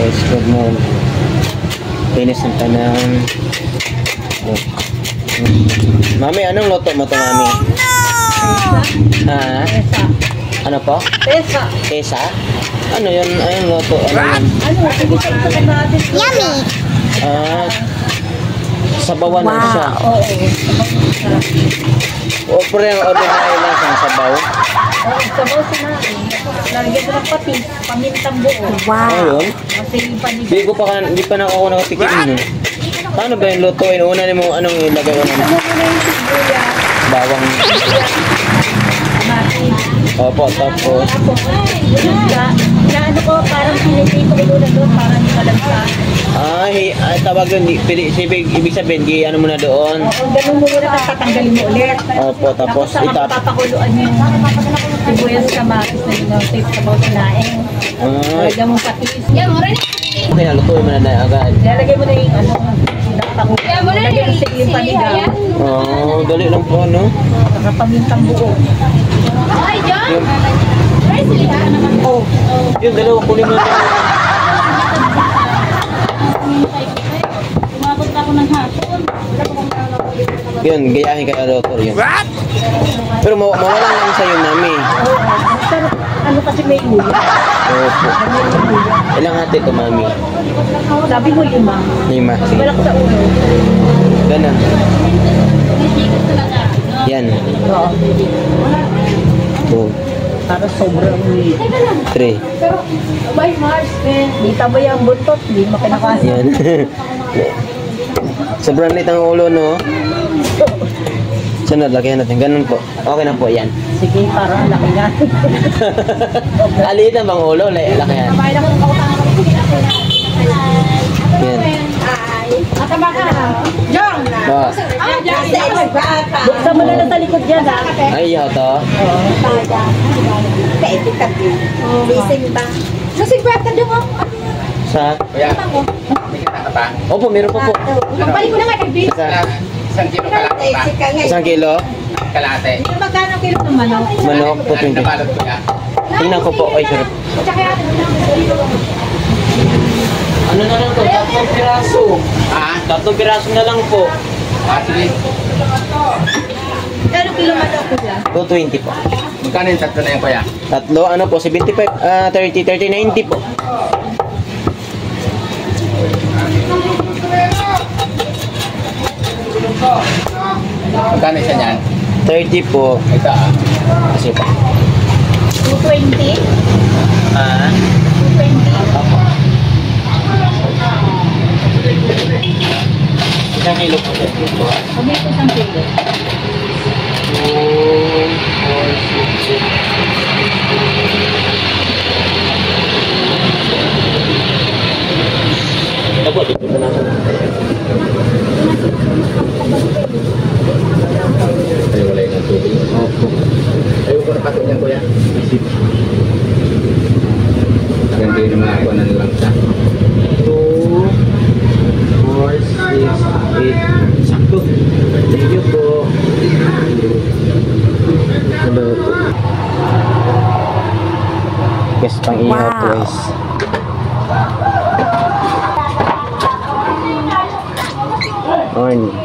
guys, good morning. Pinis ng tanang. Mami, anong luto mo to, Mami? Ha? Ano po? Pesa. Pesa? Ano yun? Ayun luto. Ano yun? Yummy! Sabawan na siya. Oo. O, pero yung ordinary lang siyang sabaw. Sabaw sa namin. Lagyan ko ng patis, pamintang buo. Ayun? Kasi yung panis. Hindi pa na ako nakatikim nun. Paano ba yung lutuin? Una mo anong ilagay ko naman? Ano muna yung sibuyas? Bawang. Matis. Opo, tapos. Inaano ko, parang pinipito ko muna doon para hindi malagsa. Ay, tawag yun. Ibig sabihin, ano mo na doon? Oo, ganun mo muna, tapos tatanggalin mo ulit. Opo, tapos saka papakuluan yung sibuyas sa matis na yun ang tape sa bawang sinaing. Lagyan mo patis. Okay, nalutuin mo na agad. Lalagay mo na yung ano, lagyan mo siling panigang. Oo, dali lang po, no? Saka pamintang buo. Yung dalawa, kunin mo na. Yun, gayahin ka na doktor yun. Pero mawalan lang sa'yo, Mami. Ano kasi may ulo? Opo. Ilang hati ito, Mami? Sabi mo 5. 5. Sige. Balak sa ulo. Ganun. Yan. Oo. 2. Para sobrang 3. Pero, by Mars, di tabay ang buntot, di makinakasin. Yan. Sobrang lit ang ulo, no? Sunod, lagyan natin. Ganun po. Okay na po, yan. Sige, para laki nga. Alitan bang ulo? Laki yan. Yan. Atama ka. Jong! Ba? Buksan mo na sa likod dyan, ha? Ay, yaw to. Lasing ba? Lasing ba ka doon, Sa? Kuya, may kita ka pa? Opo, meron po po. Balik ko na nga, David. Isang kilo kalate ba? 1 kilo? Kalate. Magkano kilo ng manok? Manok po, 20. Nabalot ko ya. Tingnan ko po. Ay, sarap. Ano na lang to? 3 piraso. Ha? 3 piraso na lang po. Sige. Kano kilo manok ko dyan? 220 po. Magkano yung tatlo na yan, kuya? Tatlo, ano po? 75, 30, 90 po. Magkano isa niyan? 30 po. Ito Kasi po. 220? Ah? 220? Opo. 1 kilo po. Sabi ko 1 kilo. 2, 4, 6, 7. Opo, dito na ako. Ay, wala yung tubig. Opo. Ayaw ko na pato niyan, kuya. Ganito yung mga ako na nilang sa. 2, 4, 6, 8. Sakto. Thank you po. Hello po. Guys, pang-ihaw po guys. Morning.